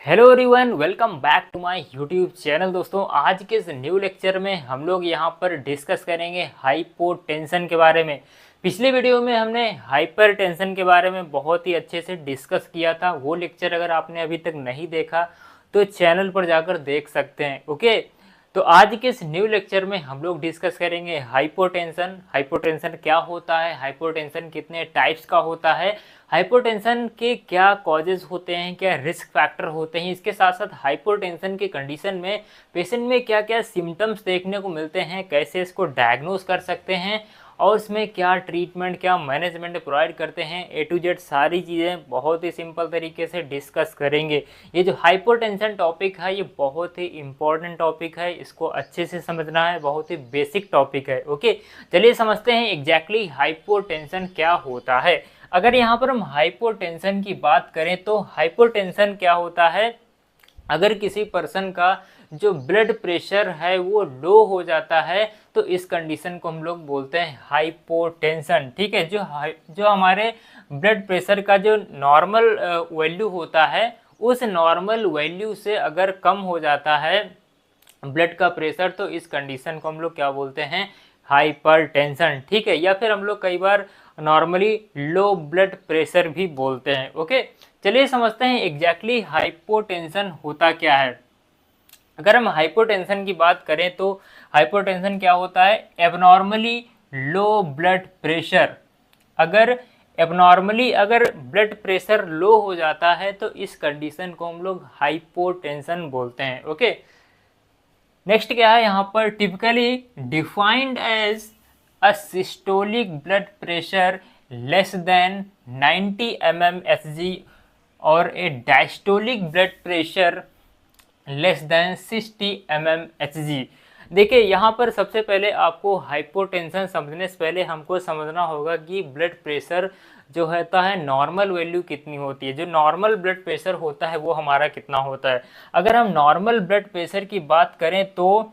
Hello everyone, welcome back to my YouTube channel. दोस्तों, आज के इस न्यू लेक्चर में हम लोग यहाँ पर डिस्कस करेंगे हाइपोटेंशन के बारे में। पिछले वीडियो में हमने हाइपर टेंशन के बारे में बहुत ही अच्छे से डिस्कस किया था। वो लेक्चर अगर आपने अभी तक नहीं देखा तो चैनल पर जाकर देख सकते हैं। ओके, तो आज के इस न्यू लेक्चर में हम लोग डिस्कस करेंगे हाइपोटेंशन। हाइपोटेंशन क्या होता है, हाइपोटेंशन कितने टाइप्स का होता है, हाइपोटेंशन के क्या कॉजेज होते हैं, क्या रिस्क फैक्टर होते हैं, इसके साथ साथ हाइपोटेंशन के कंडीशन में पेशेंट में क्या क्या सिम्टम्स देखने को मिलते हैं, कैसे इसको डायग्नोज कर सकते हैं और इसमें क्या ट्रीटमेंट, क्या मैनेजमेंट प्रोवाइड करते हैं। ए टू जेड सारी चीज़ें बहुत ही सिंपल तरीके से डिस्कस करेंगे। ये जो हाइपोटेंशन टॉपिक है ये बहुत ही इंपॉर्टेंट टॉपिक है, इसको अच्छे से समझना है, बहुत ही बेसिक टॉपिक है। ओके, चलिए समझते हैं एग्जैक्टली हाइपोटेंशन क्या होता है। अगर यहाँ पर हम हाइपोटेंशन की बात करें तो हाइपोटेंशन क्या होता है, अगर किसी पर्सन का जो ब्लड प्रेशर है वो लो हो जाता है तो इस कंडीशन को हम लोग बोलते हैं हाइपोटेंशन। ठीक है, जो हमारे ब्लड प्रेशर का जो नॉर्मल वैल्यू होता है उस नॉर्मल वैल्यू से अगर कम हो जाता है ब्लड का प्रेशर तो इस कंडीशन को हम लोग क्या बोलते हैं, हाइपरटेंशन। ठीक है, या फिर हम लोग कई बार नॉर्मली लो ब्लड प्रेशर भी बोलते हैं। ओके, चलिए समझते हैं एग्जैक्टली हाइपोटेंशन होता क्या है। अगर हम हाइपोटेंशन की बात करें तो हाइपोटेंशन क्या होता है, एबनॉर्मली लो ब्लड प्रेशर। अगर एबनॉर्मली अगर ब्लड प्रेशर लो हो जाता है तो इस कंडीशन को हम लोग हाइपोटेंशन बोलते हैं। ओके, नेक्स्ट क्या है यहाँ पर, typically defined as a systolic blood pressure less than 90 mmHg और a diastolic blood pressure less than 60 mmHg। देखिए यहाँ पर सबसे पहले आपको हाइपोटेंशन समझने से पहले हमको समझना होगा कि ब्लड प्रेशर जो होता है नॉर्मल वैल्यू कितनी होती है। जो नॉर्मल ब्लड प्रेशर होता है वो हमारा कितना होता है। अगर हम नॉर्मल ब्लड प्रेशर की बात करें तो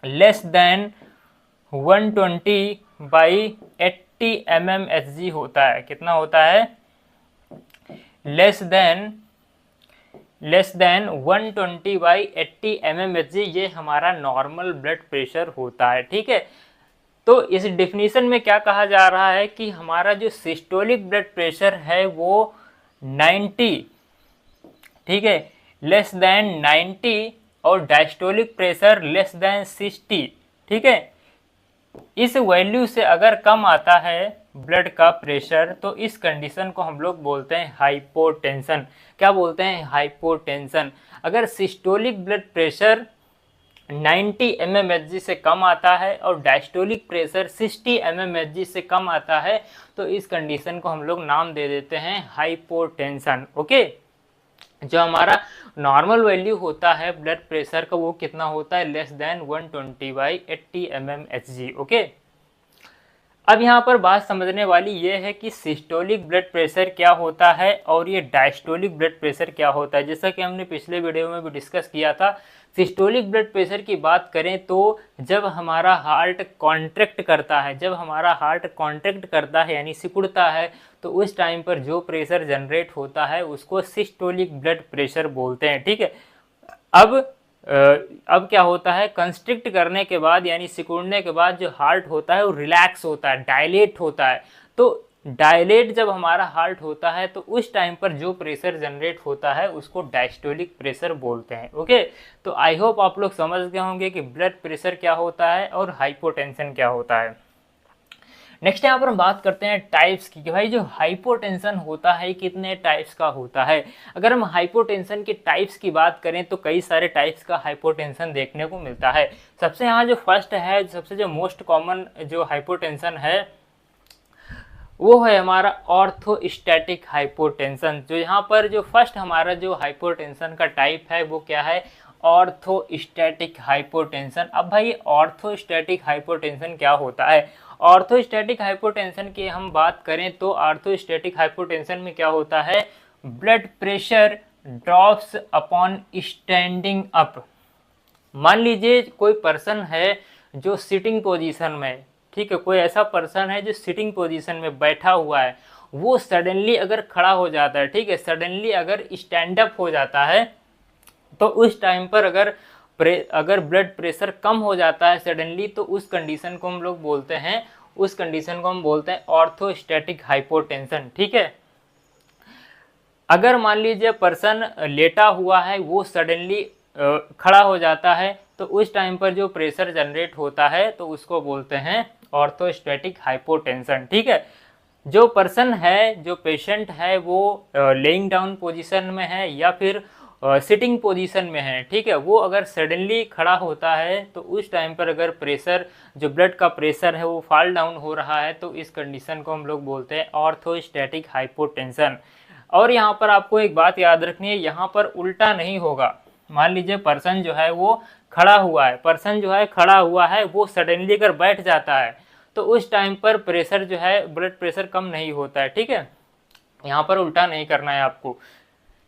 लेस देन 120/80 mmHg होता है। कितना होता है, लेस देन 120/80 mmHg, ये हमारा नॉर्मल ब्लड प्रेशर होता है। ठीक है, तो इस डिफिनीशन में क्या कहा जा रहा है कि हमारा जो सिस्टोलिक ब्लड प्रेशर है वो 90, ठीक है, लेस देन 90 और डायस्टोलिक प्रेशर लेस देन 60। ठीक है, इस वैल्यू से अगर कम आता है ब्लड का प्रेशर तो इस कंडीशन को हम लोग बोलते हैं हाइपोटेंशन। क्या बोलते हैं, हाइपोटेंशन। अगर सिस्टोलिक ब्लड प्रेशर 90 mmHg से कम आता है और डायस्टोलिक प्रेशर 60 mmHg से कम आता है तो इस कंडीशन को हम लोग नाम दे देते हैं हाइपोटेंशन। ओके, जो हमारा नॉर्मल वैल्यू होता है ब्लड प्रेशर का वो कितना होता है, लेस देन 120/80 mmHg। ओके, अब यहाँ पर बात समझने वाली ये है कि सिस्टोलिक ब्लड प्रेशर क्या होता है और ये डायस्टोलिक ब्लड प्रेशर क्या होता है। जैसा कि हमने पिछले वीडियो में भी डिस्कस किया था, सिस्टोलिक ब्लड प्रेशर की बात करें तो जब हमारा हार्ट कॉन्ट्रैक्ट करता है, यानी सिकुड़ता है तो उस टाइम पर जो प्रेशर जनरेट होता है उसको सिस्टोलिक ब्लड प्रेशर बोलते हैं। ठीक है, अब क्या होता है, कंस्ट्रिक्ट करने के बाद यानी सिकुड़ने के बाद जो हार्ट होता है वो रिलैक्स होता है, डायलेट होता है। तो डायलेट जब हमारा हार्ट होता है तो उस टाइम पर जो प्रेशर जनरेट होता है उसको डायस्टोलिक प्रेशर बोलते हैं। ओके, तो आई होप आप लोग समझ गए होंगे कि ब्लड प्रेशर क्या होता है और हाइपोटेंशन क्या होता है। नेक्स्ट यहाँ पर हम बात करते हैं टाइप्स की, कि भाई जो हाइपोटेंशन होता है कितने टाइप्स का होता है। अगर हम हाइपोटेंशन के टाइप्स की बात करें तो कई सारे टाइप्स का हाइपोटेंशन देखने को मिलता है। सबसे यहाँ जो फर्स्ट है, सबसे जो मोस्ट कॉमन जो हाइपोटेंशन है वो है हमारा ऑर्थोस्टैटिक हाइपोटेंशन। जो यहाँ पर जो फर्स्ट हमारा जो हाइपोटेंशन का टाइप है वो क्या है, ऑर्थोस्टैटिक हाइपोटेंशन। अब भाई ऑर्थोस्टैटिक हाइपोटेंशन क्या होता है, ऑर्थोस्टैटिक हाइपोटेंशन की हम बात करें तो ऑर्थोस्टैटिक हाइपोटेंशन में क्या होता है, blood pressure drops upon standing up. मान लीजिए कोई पर्सन है जो सिटिंग पोजीशन में, ठीक है, कोई ऐसा पर्सन है जो सिटिंग पोजीशन में बैठा हुआ है, वो सडनली अगर खड़ा हो जाता है, ठीक है, सडनली अगर स्टैंड अप हो जाता है तो उस टाइम पर अगर ब्लड प्रेशर कम हो जाता है सडनली, तो उस कंडीशन को हम लोग बोलते हैं, उस कंडीशन को हम बोलते हैं ऑर्थोस्टैटिक हाइपोटेंशन। ठीक है, अगर मान लीजिए पर्सन लेटा हुआ है, वो सडनली खड़ा हो जाता है, तो उस टाइम पर जो प्रेशर जनरेट होता है तो उसको बोलते हैं ऑर्थोस्टैटिक हाइपोटेंशन। ठीक है, जो पर्सन है, जो पेशेंट है, वो लेइंग डाउन पोजीशन में है या फिर सिटिंग पोजीशन में है, ठीक है, वो अगर सडनली खड़ा होता है तो उस टाइम पर अगर प्रेशर, जो ब्लड का प्रेशर है वो फॉल डाउन हो रहा है, तो इस कंडीशन को हम लोग बोलते हैं ऑर्थोस्टैटिक हाइपोटेंशन। और यहाँ पर आपको एक बात याद रखनी है, यहाँ पर उल्टा नहीं होगा। मान लीजिए पर्सन जो है वो खड़ा हुआ है, पर्सन जो है खड़ा हुआ है, वो सडनली अगर बैठ जाता है तो उस टाइम पर प्रेशर जो है, ब्लड प्रेशर कम नहीं होता है। ठीक है, यहाँ पर उल्टा नहीं करना है आपको।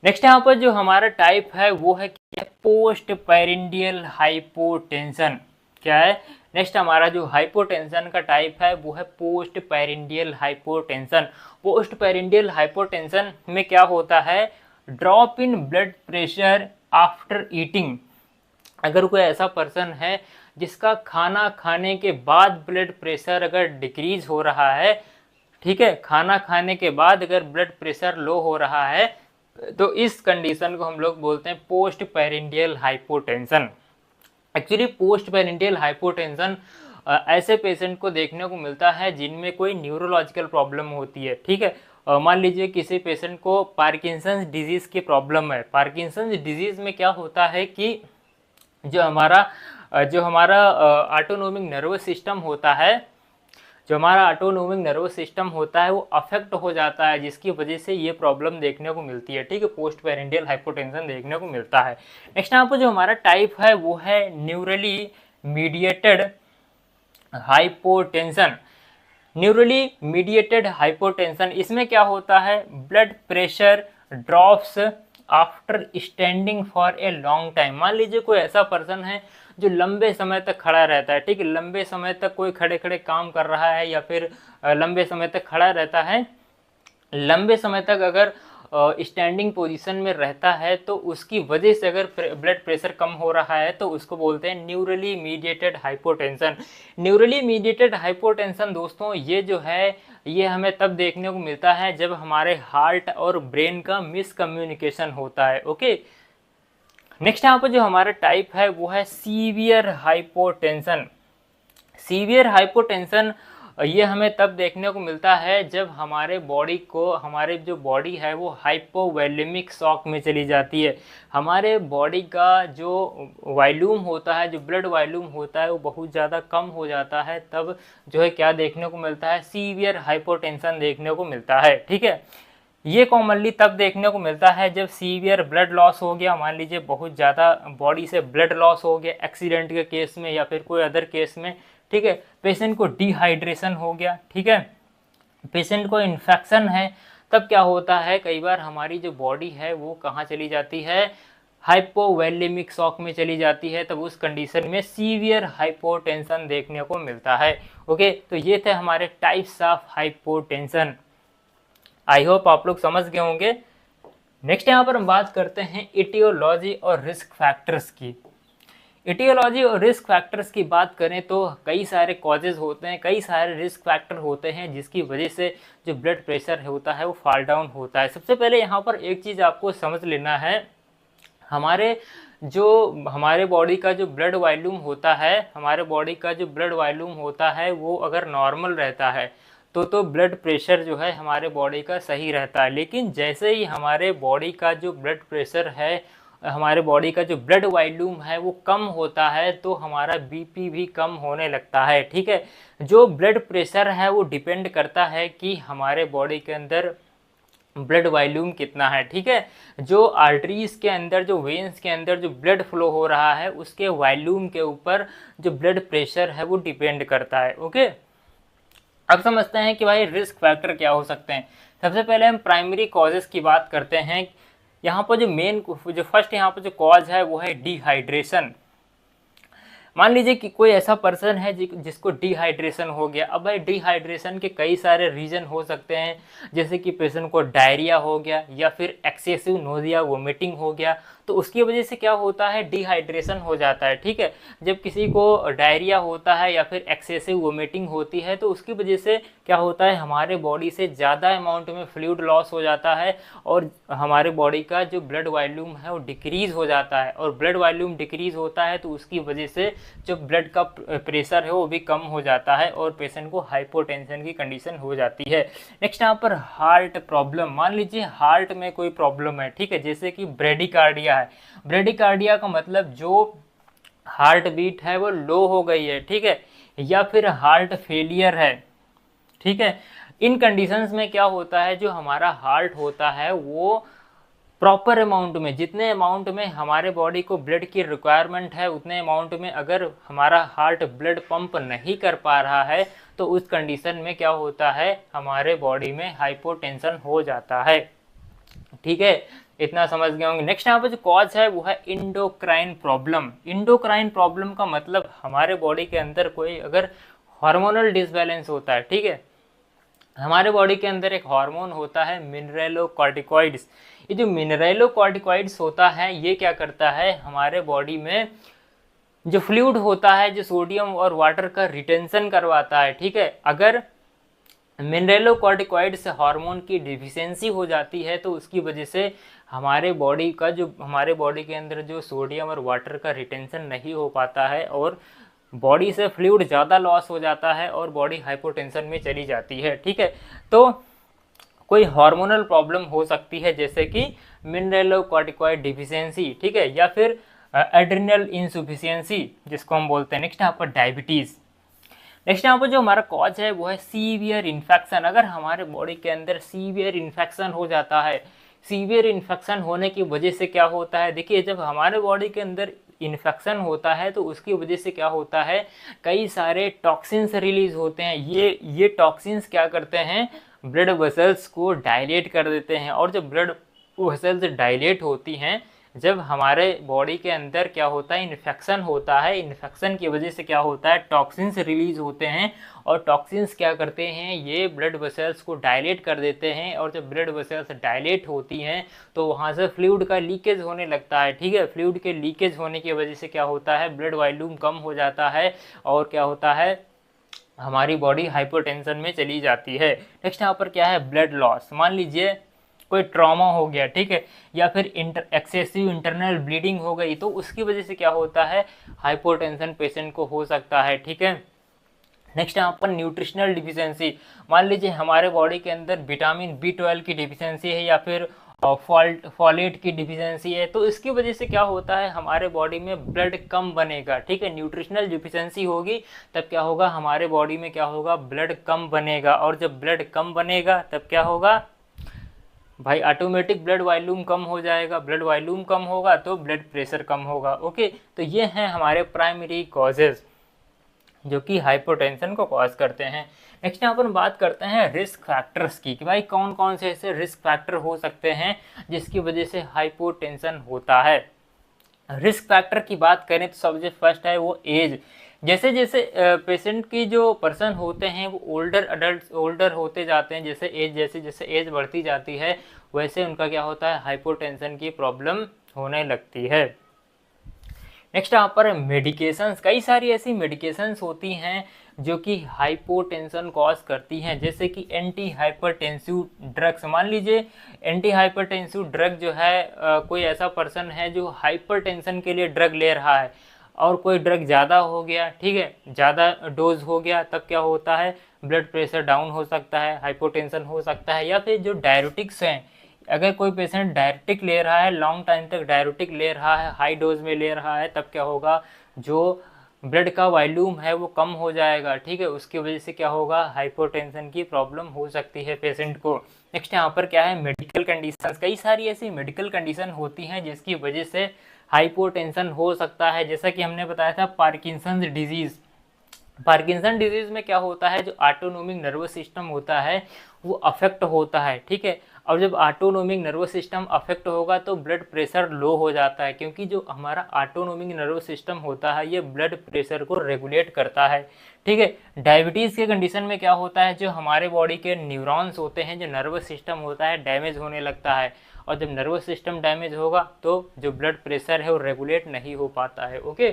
नेक्स्ट यहाँ पर जो हमारा टाइप है वो है क्या, पोस्ट पेरिंडियल हाइपोटेंशन। क्या है, नेक्स्ट हमारा जो हाइपोटेंशन का टाइप है वो है पोस्ट पेरिंडियल हाइपोटेंशन। पोस्ट पेरिंडियल हाइपोटेंशन में क्या होता है, drop in blood pressure after eating. अगर कोई ऐसा पर्सन है जिसका खाना खाने के बाद ब्लड प्रेशर अगर डिक्रीज हो रहा है, ठीक है, खाना खाने के बाद अगर ब्लड प्रेशर लो हो रहा है, तो इस कंडीशन को हम लोग बोलते हैं postprandial hypotension. Actually postprandial hypotension ऐसे पेशेंट को देखने को मिलता है जिनमें कोई न्यूरोलॉजिकल प्रॉब्लम होती है। ठीक है, मान लीजिए किसी पेशेंट को पार्किंसंस डिजीज की प्रॉब्लम है। पार्किंसंस डिजीज में क्या होता है कि जो हमारा ऑटोनोमिक नर्वस सिस्टम होता है, जो हमारा ऑटोनोमिक नर्वस सिस्टम होता है वो अफेक्ट हो जाता है, जिसकी वजह से ये प्रॉब्लम देखने को मिलती है। ठीक है, पोस्ट पेरिंडियल हाइपोटेंशन देखने को मिलता है। नेक्स्ट यहाँ पर जो हमारा टाइप है वो है newly mediated hypotension. Newly mediated hypotension, इसमें क्या होता है, blood pressure drops after standing for a long time. मान लीजिए कोई ऐसा पर्सन है जो लंबे समय तक खड़ा रहता है, ठीक है, लंबे समय तक कोई खड़े खड़े काम कर रहा है या फिर लंबे समय तक खड़ा रहता है, लंबे समय तक अगर स्टैंडिंग पोजीशन में रहता है, तो उसकी वजह से अगर ब्लड प्रेशर कम हो रहा है तो उसको बोलते हैं newly mediated hypotension. Newly mediated hypotension दोस्तों ये जो है, ये हमें तब देखने को मिलता है जब हमारे हार्ट और ब्रेन का मिसकम्युनिकेशन होता है। ओके, नेक्स्ट यहाँ पर जो हमारा टाइप है वो है सीवियर हाइपोटेंशन। सीवियर हाइपोटेंशन ये हमें तब देखने को मिलता है जब हमारे बॉडी को, हमारे जो बॉडी है वो हाइपोवोलेमिक शॉक में चली जाती है। हमारे बॉडी का जो वॉल्यूम होता है, जो ब्लड वॉल्यूम होता है वो बहुत ज़्यादा कम हो जाता है, तब जो है क्या देखने को मिलता है, सीवियर हाइपोटेंशन देखने को मिलता है। ठीक है, ये कॉमनली तब देखने को मिलता है जब सीवियर ब्लड लॉस हो गया। मान लीजिए बहुत ज़्यादा बॉडी से ब्लड लॉस हो गया एक्सीडेंट के केस में या फिर कोई अदर केस में। ठीक है, पेशेंट को डिहाइड्रेशन हो गया, ठीक है, पेशेंट को इन्फेक्शन है, तब क्या होता है, कई बार हमारी जो बॉडी है वो कहाँ चली जाती है, हाइपोवोलेमिक शॉक में चली जाती है। तब उस कंडीशन में सीवियर हाइपोटेंशन देखने को मिलता है। ओके, तो ये थे हमारे types of hypotension. I hope आप लोग समझ गए होंगे। नेक्स्ट यहाँ पर हम बात करते हैं इटियोलॉजी और रिस्क फैक्टर्स की। इटियोलॉजी और रिस्क फैक्टर्स की बात करें तो कई सारे कॉजेज होते हैं, कई सारे रिस्क फैक्टर होते हैं जिसकी वजह से जो ब्लड प्रेशर होता है वो फॉल डाउन होता है। सबसे पहले यहाँ पर एक चीज़ आपको समझ लेना है, हमारे बॉडी का जो ब्लड वॉल्यूम होता है, हमारे बॉडी का जो ब्लड वॉल्यूम होता है वो अगर नॉर्मल रहता है तो ब्लड प्रेशर जो है हमारे बॉडी का सही रहता है। लेकिन जैसे ही हमारे बॉडी का जो ब्लड प्रेशर है, हमारे बॉडी का जो ब्लड वॉल्यूम है वो कम होता है, तो हमारा बीपी भी कम होने लगता है। ठीक है, जो ब्लड प्रेशर है वो डिपेंड करता है कि हमारे बॉडी के अंदर ब्लड वॉल्यूम कितना है। ठीक है, जो आर्टरीज के अंदर, जो वेन्स के अंदर जो ब्लड फ्लो हो रहा है उसके वॉल्यूम के ऊपर जो ब्लड प्रेशर है वो डिपेंड करता है। ओके, अब समझते हैं कि भाई रिस्क फैक्टर क्या हो सकते हैं। सबसे पहले हम प्राइमरी कॉजेस की बात करते हैं। यहाँ पर जो फर्स्ट यहाँ पर जो कॉज है वो है डिहाइड्रेशन। मान लीजिए कि कोई ऐसा पर्सन है जिसको डिहाइड्रेशन हो गया। अब भाई डिहाइड्रेशन के कई सारे रीजन हो सकते हैं, जैसे कि पेशेंट को डायरिया हो गया या फिर एक्सेसिव नोजिया वोमिटिंग हो गया, तो उसकी वजह से क्या होता है, डिहाइड्रेशन हो जाता है। ठीक है, जब किसी को डायरिया होता है या फिर एक्सेसिव वोमिटिंग होती है तो उसकी वजह से क्या होता है, हमारे बॉडी से ज़्यादा अमाउंट में फ्लूइड लॉस हो जाता है और हमारे बॉडी का जो ब्लड वॉल्यूम है वो डिक्रीज़ हो जाता है, और ब्लड वॉल्यूम डिक्रीज़ होता है तो उसकी वजह से जो ब्लड का प्रेशर है वो भी कम हो जाता है और पेशेंट को हाइपोटेंशन की कंडीशन हो जाती है। नेक्स्ट यहाँ पर हार्ट प्रॉब्लम, मान लीजिए हार्ट में कोई प्रॉब्लम है, ठीक है, जैसे कि ब्रेडिकार्डिया है। ब्रेडिकार्डिया का मतलब जो हार्ट बीट है वो लो हो गई है, ठीक है, या फिर हार्ट फेलियर है। ठीक है, इन कंडीशंस में क्या होता है, जो हमारा हार्ट होता है वो प्रॉपर अमाउंट में, जितने अमाउंट में हमारे बॉडी को ब्लड की रिक्वायरमेंट है उतने अमाउंट में अगर हमारा हार्ट ब्लड पंप नहीं कर पा रहा है तो उस कंडीशन में क्या होता है, हमारे बॉडी में हाइपोटेंशन हो जाता है। ठीक है, इतना समझ गए होंगे। नेक्स्ट यहाँ पे जो कॉज है वो है इंडोक्राइन प्रॉब्लम। इंडोक्राइन प्रॉब्लम का मतलब हमारे बॉडी के अंदर कोई अगर हार्मोनल डिसबैलेंस होता है, ठीक है, हमारे बॉडी के अंदर एक हार्मोन होता है मिनरेलोकॉर्टिकॉइड्स। ये जो मिनरेलोकॉर्टिकॉइड्स होता है ये क्या करता है, हमारे बॉडी में जो फ्लूइड होता है, जो सोडियम और वाटर का रिटेंशन करवाता है। ठीक है, अगर मिनरेलोकॉर्टिकॉइड्स हार्मोन की डिफिशियंसी हो जाती है तो उसकी वजह से हमारे बॉडी के अंदर जो सोडियम और वाटर का रिटेंशन नहीं हो पाता है और बॉडी से फ्लूइड ज़्यादा लॉस हो जाता है और बॉडी हाइपोटेंशन में चली जाती है। ठीक है, तो कोई हार्मोनल प्रॉब्लम हो सकती है जैसे कि मिनरेलोकॉर्टिकॉइड डिफिशियंसी, ठीक है, या फिर एड्रिनल इनसफिशियंसी जिसको हम बोलते हैं। नेक्स्ट यहाँ पर डायबिटीज़। नेक्स्ट यहाँ पर जो हमारा कॉज है वो है सीवियर इन्फेक्शन। अगर हमारे बॉडी के अंदर सीवियर इन्फेक्शन हो जाता है, सीवियर इन्फेक्शन होने की वजह से क्या होता है, देखिए जब हमारे बॉडी के अंदर इन्फेक्शन होता है तो उसकी वजह से क्या होता है, कई सारे टॉक्सिन्स रिलीज होते हैं। ये टॉक्सिन्स क्या करते हैं, ब्लड वेसल्स को डायलेट कर देते हैं, और जब ब्लड वेसल्स डायलेट होती हैं, जब हमारे बॉडी के अंदर क्या होता है, इन्फेक्शन होता है, इन्फेक्शन की वजह से क्या होता है, टॉक्सिन्स रिलीज होते हैं, और टॉक्सिन्स क्या करते हैं, ये ब्लड वेसल्स को डायलेट कर देते हैं, और जब ब्लड वेसल्स डायलेट होती हैं तो वहाँ से फ्लूइड का लीकेज होने लगता है। ठीक है, फ्लूइड के लीकेज होने की वजह से क्या होता है, ब्लड वॉल्यूम कम हो जाता है और क्या होता है, हमारी बॉडी हाइपोटेंशन में चली जाती है। नेक्स्ट यहाँ पर क्या है, ब्लड लॉस। मान लीजिए कोई ट्रॉमा हो गया, ठीक है, या फिर एक्सेसिव इंटरनल ब्लीडिंग हो गई तो उसकी वजह से क्या होता है, हाइपोटेंशन पेशेंट को हो सकता है। ठीक है, नेक्स्ट यहाँ पर न्यूट्रिशनल डिफिशियंसी। मान लीजिए हमारे बॉडी के अंदर विटामिन B12 की डिफिशियंसी है या फिर फॉलेट की डिफिशियंसी है, तो इसकी वजह से क्या होता है, हमारे बॉडी में ब्लड कम बनेगा। ठीक है, न्यूट्रिशनल डिफिशियंसी होगी तब क्या होगा, हमारे बॉडी में क्या होगा, ब्लड कम बनेगा, और जब ब्लड कम बनेगा तब क्या होगा भाई, ऑटोमेटिक ब्लड वॉल्यूम कम हो जाएगा। ब्लड वॉल्यूम कम होगा तो ब्लड प्रेशर कम होगा। ओके, तो ये हैं हमारे प्राइमरी कॉजेज जो कि हाइपोटेंशन को कॉज करते हैं। नेक्स्ट यहाँ पर बात करते हैं रिस्क फैक्टर्स की, कि भाई कौन कौन से ऐसे रिस्क फैक्टर हो सकते हैं जिसकी वजह से हाइपोटेंशन होता है। रिस्क फैक्टर की बात करें तो सबसे फर्स्ट है वो एज। जैसे जैसे पेशेंट की जो पर्सन होते हैं वो ओल्डर होते जाते हैं, जैसे जैसे एज बढ़ती जाती है वैसे उनका क्या होता है, हाइपोटेंशन की प्रॉब्लम होने लगती है। नेक्स्ट यहाँ पर मेडिकेशंस, कई सारी ऐसी मेडिकेशंस होती हैं जो कि हाइपोटेंशन कॉज करती हैं, जैसे कि एंटी हाइपरटेंसिव ड्रग्स। मान लीजिए एंटी हाइपरटेंसिव ड्रग जो है, कोई ऐसा पर्सन है जो हाइपरटेंशन के लिए ड्रग ले रहा है और कोई ड्रग ज़्यादा हो गया, ठीक है, ज़्यादा डोज हो गया, तब क्या होता है, ब्लड प्रेशर डाउन हो सकता है, हाइपोटेंशन हो सकता है। या फिर जो डायरेटिक्स हैं, अगर कोई पेशेंट डायरेटिक ले रहा है, लॉन्ग टाइम तक डायरेटिक ले रहा है, हाई डोज में ले रहा है, तब क्या होगा, जो ब्लड का वॉल्यूम है वो कम हो जाएगा। ठीक है, उसकी वजह से क्या होगा, हाइपोटेंशन की प्रॉब्लम हो सकती है पेशेंट को। नेक्स्ट यहाँ पर क्या है, मेडिकल कंडीशन। कई सारी ऐसी मेडिकल कंडीशन होती हैं जिसकी वजह से हाइपोटेंशन हो सकता है, जैसा कि हमने बताया था पार्किंसंस डिजीज़। पार्किंसन डिजीज़ में क्या होता है, जो ऑटोनोमिक नर्वस सिस्टम होता है वो अफेक्ट होता है, ठीक है। और जब ऑटोनोमिक नर्वस सिस्टम अफेक्ट होगा तो ब्लड प्रेशर लो हो जाता है, क्योंकि जो हमारा ऑटोनोमिक नर्वस सिस्टम होता है ये ब्लड प्रेशर को रेगुलेट करता है, ठीक है। डायबिटीज़ के कंडीशन में क्या होता है, जो हमारे बॉडी के न्यूरॉन्स होते हैं, जो नर्वस सिस्टम होता है डैमेज होने लगता है, और जब नर्वस सिस्टम डैमेज होगा तो जो ब्लड प्रेशर है वो रेगुलेट नहीं हो पाता है, ओके।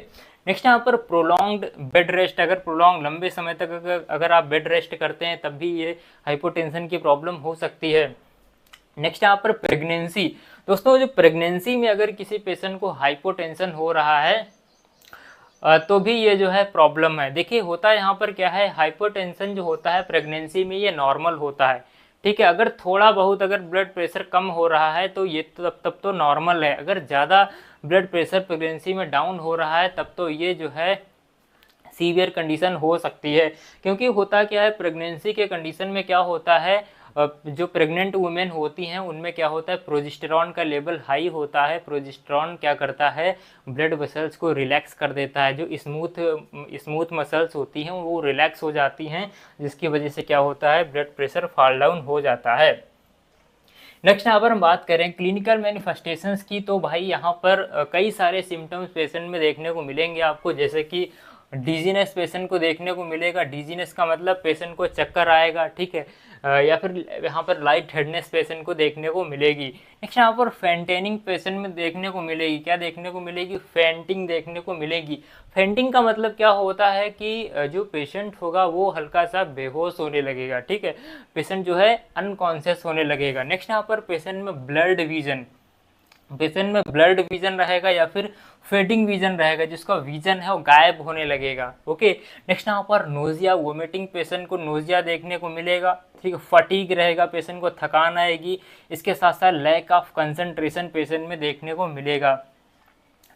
नेक्स्ट यहाँ पर प्रोलॉन्ग्ड बेड रेस्ट, अगर प्रोलॉन्ग लंबे समय तक अगर आप बेड रेस्ट करते हैं तब भी ये हाइपोटेंशन की प्रॉब्लम हो सकती है। नेक्स्ट यहाँ पर प्रेगनेंसी, दोस्तों जो प्रेगनेंसी में अगर किसी पेशेंट को हाइपोटेंशन हो रहा है तो भी ये जो है प्रॉब्लम है। देखिए होता है यहाँ पर क्या है, हाइपोटेंशन जो होता है प्रेगनेंसी में ये नॉर्मल होता है, ठीक है। अगर थोड़ा बहुत अगर ब्लड प्रेशर कम हो रहा है तो ये तब तो नॉर्मल है। अगर ज़्यादा ब्लड प्रेशर प्रेगनेंसी में डाउन हो रहा है तब तो ये जो है सीवियर कंडीशन हो सकती है। क्योंकि होता क्या है, प्रेगनेंसी के कंडीशन में क्या होता है, जो प्रेग्नेंट वुमेन होती हैं उनमें क्या होता है, प्रोजेस्टेरॉन का लेवल हाई होता है। प्रोजेस्टेरॉन क्या करता है, ब्लड वेसल्स को रिलैक्स कर देता है। जो स्मूथ मसल्स होती हैं वो रिलैक्स हो जाती हैं, जिसकी वजह से क्या होता है, ब्लड प्रेशर फॉल डाउन हो जाता है। नेक्स्ट यहाँ पर हम बात करें क्लिनिकल मैनिफेस्टेशंस की, तो भाई यहाँ पर कई सारे सिम्टम्स पेशेंट में देखने को मिलेंगे आपको, जैसे कि डिजीनेस पेशेंट को देखने को मिलेगा। डिजीनेस का मतलब पेशेंट को चक्कर आएगा, ठीक है, या फिर यहाँ पर लाइट हेडनेस पेशेंट को देखने को मिलेगी। नेक्स्ट यहाँ पर फेंटेनिंग पेशेंट में देखने को मिलेगी, क्या देखने को मिलेगी, फेंटिंग देखने को मिलेगी। फेंटिंग का मतलब क्या होता है कि जो पेशेंट होगा वो हल्का सा बेहोश होने लगेगा, ठीक है, पेशेंट जो है अनकॉन्शियस होने लगेगा। नेक्स्ट यहाँ पर पेशेंट में ब्लड विजन, पेशेंट में ब्लड विजन रहेगा या फिर फेडिंग विजन रहेगा, जिसका विजन है वो गायब होने लगेगा, ओके। नेक्स्ट यहाँ पर नोजिया, वोमिटिंग, पेशेंट को नोजिया देखने को मिलेगा, ठीक है। फटीग रहेगा, पेशेंट को थकान आएगी। इसके साथ साथ लैक ऑफ कंसंट्रेशन पेशेंट में देखने को मिलेगा,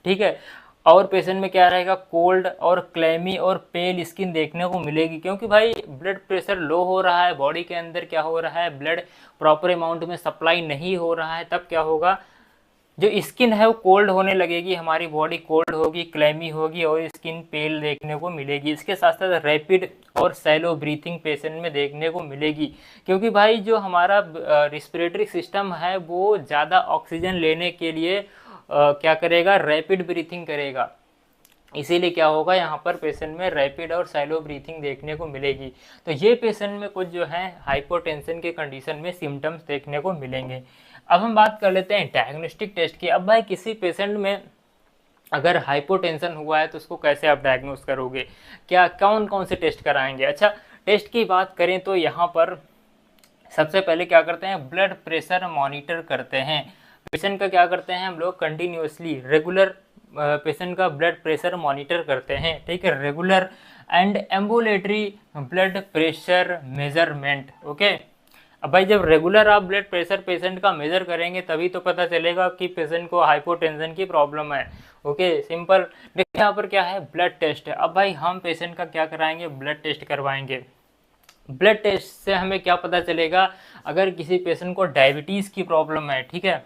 ठीक है। और पेशेंट में क्या रहेगा, कोल्ड और क्लेमी और पेल स्किन देखने को मिलेगी, क्योंकि भाई ब्लड प्रेशर लो हो रहा है, बॉडी के अंदर क्या हो रहा है, ब्लड प्रॉपर अमाउंट में सप्लाई नहीं हो रहा है, तब क्या होगा, जो स्किन है वो कोल्ड होने लगेगी, हमारी बॉडी कोल्ड होगी, क्लेमी होगी और स्किन पेल देखने को मिलेगी। इसके साथ साथ रैपिड और सैलो ब्रीथिंग पेशेंट में देखने को मिलेगी, क्योंकि भाई जो हमारा रिस्पिरेटरी सिस्टम है वो ज़्यादा ऑक्सीजन लेने के लिए क्या करेगा, रैपिड ब्रीथिंग करेगा। इसीलिए क्या होगा, यहाँ पर पेशेंट में रैपिड और सैलो ब्रीथिंग देखने को मिलेगी। तो ये पेशेंट में कुछ जो है हाइपोटेंशन के कंडीशन में सिम्टम्स देखने को मिलेंगे। अब हम बात कर लेते हैं डायग्नोस्टिक टेस्ट की। अब भाई किसी पेशेंट में अगर हाइपोटेंशन हुआ है तो उसको कैसे आप डायग्नोस करोगे, क्या कौन कौन से टेस्ट कराएंगे। अच्छा, टेस्ट की बात करें तो यहाँ पर सबसे पहले क्या करते हैं, ब्लड प्रेशर मॉनिटर करते हैं। पेशेंट का क्या करते हैं हम लोग, कंटिन्यूसली रेगुलर पेशेंट का ब्लड प्रेशर मॉनिटर करते हैं, ठीक है, regular and ambulatory blood pressure measurement, okay. अब भाई जब रेगुलर आप ब्लड प्रेशर पेशेंट का मेजर करेंगे तभी तो पता चलेगा कि पेशेंट को हाइपोटेंशन की प्रॉब्लम है, ओके, सिंपल। देखिए यहाँ पर क्या है, ब्लड टेस्ट है। अब भाई हम पेशेंट का क्या कराएंगे, ब्लड टेस्ट करवाएंगे। ब्लड टेस्ट से हमें क्या पता चलेगा, अगर किसी पेशेंट को डायबिटीज़ की प्रॉब्लम है, ठीक है,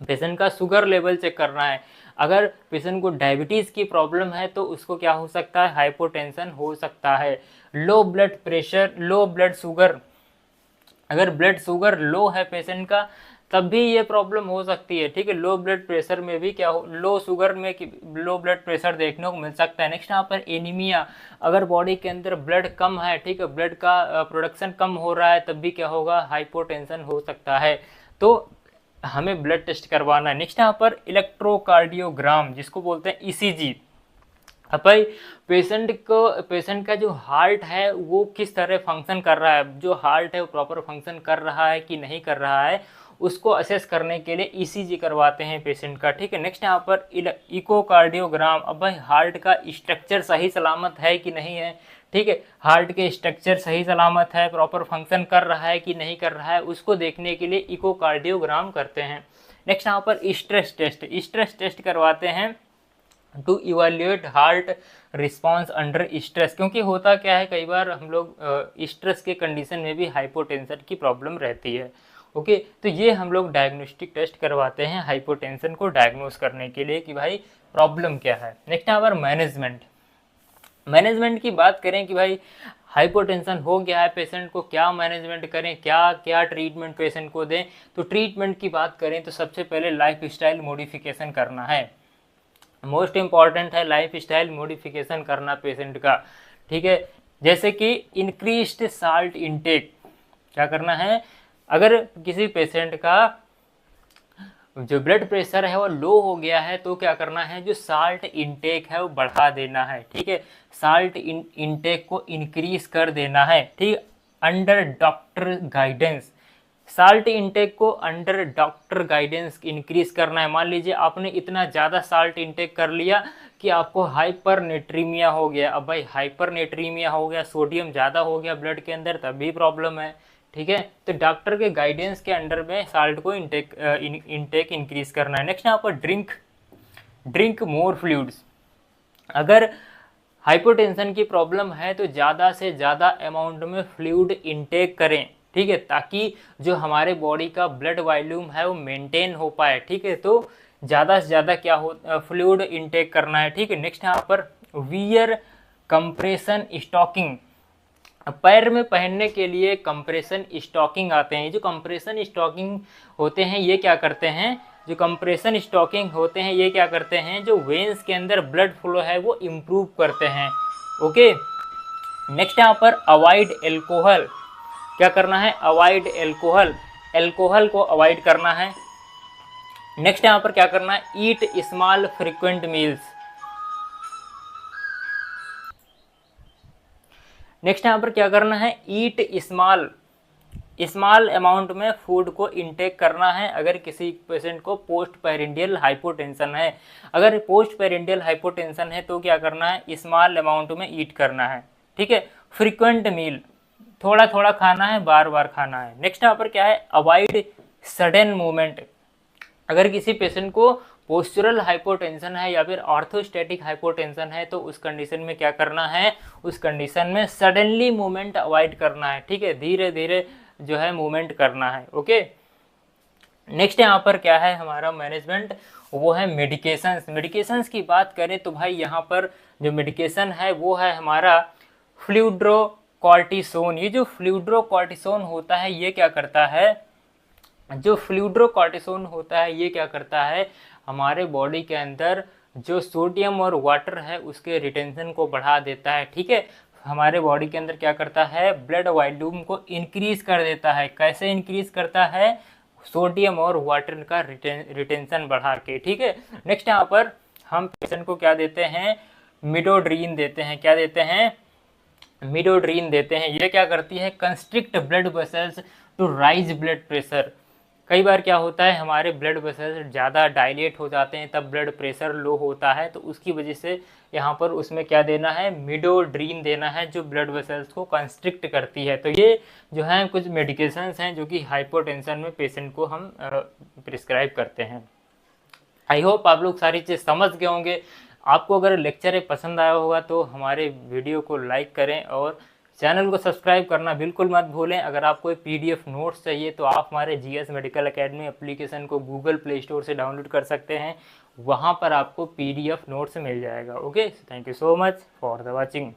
पेशेंट का शुगर लेवल चेक करना है। अगर पेशेंट को डायबिटीज़ की प्रॉब्लम है तो उसको क्या हो सकता है, हाइपोटेंशन हो सकता है। Low blood pressure, low blood sugar, अगर ब्लड शुगर लो है पेशेंट का तब भी ये प्रॉब्लम हो सकती है, ठीक है। लो ब्लड प्रेशर में भी क्या हो, लो शुगर में लो ब्लड प्रेशर देखने को मिल सकता है। नेक्स्ट यहाँ पर एनीमिया, अगर बॉडी के अंदर ब्लड कम है, ठीक है, ब्लड का प्रोडक्शन कम हो रहा है तब भी क्या होगा, हाइपोटेंशन हो सकता है। तो हमें ब्लड टेस्ट करवाना है। नेक्स्ट यहाँ पर इलेक्ट्रोकार्डियोग्राम, जिसको बोलते हैं ईसीजी। अब भाई पेशेंट का जो हार्ट है वो किस तरह फंक्शन कर रहा है, जो हार्ट है वो प्रॉपर फंक्शन कर रहा है कि नहीं कर रहा है, उसको असेस करने के लिए ईसीजी करवाते हैं पेशेंट का, ठीक है। नेक्स्ट यहाँ पर इकोकार्डियोग्राम। अब भाई हार्ट का स्ट्रक्चर सही सलामत है कि नहीं है, ठीक है, हार्ट के स्ट्रक्चर सही सलामत है, प्रॉपर फंक्शन कर रहा है कि नहीं कर रहा है, उसको देखने के लिए इकोकार्डियोग्राम करते हैं। नेक्स्ट यहाँ पर स्ट्रेस टेस्ट करवाते हैं to evaluate heart response under stress, क्योंकि होता क्या है, कई बार हम लोग स्ट्रेस के कंडीशन में भी हाइपोटेंशन की प्रॉब्लम रहती है, ओके। तो ये हम लोग डायग्नोस्टिक टेस्ट करवाते हैं हाइपोटेंशन को डायग्नोस करने के लिए कि भाई प्रॉब्लम क्या है। नेक्स्ट यहाँ पर मैनेजमेंट की बात करें कि भाई हाइपोटेंशन हो गया है पेशेंट को, क्या मैनेजमेंट करें, क्या क्या ट्रीटमेंट पेशेंट को दें। तो ट्रीटमेंट की बात करें तो सबसे पहले लाइफ स्टाइल मॉडिफिकेशन करना है, मोस्ट इम्पॉर्टेंट है लाइफ स्टाइल मॉडिफिकेशन करना पेशेंट का, ठीक है। जैसे कि इंक्रीज्ड साल्ट इनटेक, क्या करना है, अगर किसी पेशेंट का जो ब्लड प्रेशर है वो लो हो गया है तो क्या करना है, जो साल्ट इनटेक है वो बढ़ा देना है, ठीक है। साल्ट इनटेक को इंक्रीज कर देना है, ठीक, under doctor guidance. Salt intake को अंडर डॉक्टर गाइडेंस इंक्रीज करना है। मान लीजिए आपने इतना ज़्यादा साल्ट इनटेक कर लिया कि आपको हाइपरनेट्रीमिया हो गया। अब भाई हाइपरनेट्रीमिया हो गया, सोडियम ज़्यादा हो गया ब्लड के अंदर, तब भी प्रॉब्लम है, ठीक है। तो डॉक्टर के गाइडेंस के अंडर में साल्ट को इनटेक इंक्रीज करना है। नेक्स्ट यहाँ पर ड्रिंक मोर फ्लूइड्स। अगर हाइपोटेंशन की प्रॉब्लम है तो ज़्यादा से ज़्यादा अमाउंट में फ्लूइड इनटेक करें, ठीक है, ताकि जो हमारे बॉडी का ब्लड वॉल्यूम है वो मेंटेन हो पाए, ठीक है। तो ज़्यादा से ज़्यादा क्या हो, फ्लूइड इनटेक करना है, ठीक है। नेक्स्ट यहाँ पर वियर कंप्रेशन स्टॉकिंग। पैर में पहनने के लिए कंप्रेशन स्टॉकिंग आते हैं। जो कंप्रेशन स्टॉकिंग होते हैं ये क्या करते हैं, जो कंप्रेशन स्टॉकिंग होते हैं ये क्या करते हैं, जो वेन्स के अंदर ब्लड फ्लो है वो इम्प्रूव करते हैं, ओके। नेक्स्ट यहाँ पर अवॉइड एल्कोहल, क्या करना है, अवॉइड एल्कोहल, एल्कोहल को अवॉइड करना है। नेक्स्ट यहाँ पर क्या करना है, eat small frequent meals. Next यहाँ पर क्या करना है, ईट स्मॉल अमाउंट में फूड को इनटेक करना है। अगर किसी पेशेंट को पोस्ट पेरिंडियल हाइपोटेंशन है, अगर पोस्ट पेरिंडियल हाइपोटेंशन है तो क्या करना है, स्मॉल अमाउंट में ईट करना है, ठीक है। फ्रीक्वेंट मील, थोड़ा थोड़ा खाना है, बार बार खाना है। नेक्स्ट यहाँ पर क्या है, अवॉइड सडन मूवमेंट। अगर किसी पेशेंट को पोस्चरल हाइपोटेंशन है या फिर ऑर्थोस्टैटिक हाइपोटेंशन है तो उस कंडीशन में क्या करना है, उस कंडीशन में सडनली मूवमेंट अवॉइड करना है, ठीक है, धीरे धीरे जो है मूवमेंट करना है, ओके। नेक्स्ट यहाँ पर क्या है हमारा मैनेजमेंट, वो है मेडिकेशंस। मेडिकेशंस की बात करें तो भाई यहाँ पर जो मेडिकेशन है वो है हमारा फ्लूइड्रोकॉर्टिसोन। ये जो फ्लूइड्रोकॉर्टिसोन होता है ये क्या करता है, जो फ्लूइड्रोकॉर्टिसोन होता है ये क्या करता है, हमारे बॉडी के अंदर जो सोडियम और वाटर है उसके रिटेंशन को बढ़ा देता है, ठीक है। हमारे बॉडी के अंदर क्या करता है, ब्लड वॉल्यूम को इंक्रीज कर देता है। कैसे इंक्रीज करता है, सोडियम और वाटर का रिटेंशन बढ़ा के, ठीक है। नेक्स्ट यहाँ पर हम पेशेंट को क्या देते हैं, मिडोड्रीन देते हैं। क्या देते हैं, मिडोड्रीन देते हैं। ये क्या करती है, constrict blood vessels to raise blood pressure. कई बार क्या होता है, हमारे ब्लड वेसल्स ज़्यादा डायलेट हो जाते हैं तब ब्लड प्रेशर लो होता है, तो उसकी वजह से यहाँ पर उसमें क्या देना है, मिडोड्रीन देना है जो ब्लड वेसल्स को कंस्ट्रिक्ट करती है। तो ये जो है कुछ मेडिकेशंस हैं जो कि हाइपोटेंशन में पेशेंट को हम प्रिस्क्राइब करते हैं। आई होप आप लोग सारी चीज़ समझ गए होंगे। आपको अगर लेक्चर पसंद आया होगा तो हमारे वीडियो को लाइक करें और चैनल को सब्सक्राइब करना बिल्कुल मत भूलें। अगर आपको पीडीएफ नोट्स चाहिए तो आप हमारे जीएस मेडिकल एकेडमी एप्लीकेशन को गूगल प्ले स्टोर से डाउनलोड कर सकते हैं, वहाँ पर आपको पीडीएफ नोट्स मिल जाएगा, okay. Thank you so much for the watching.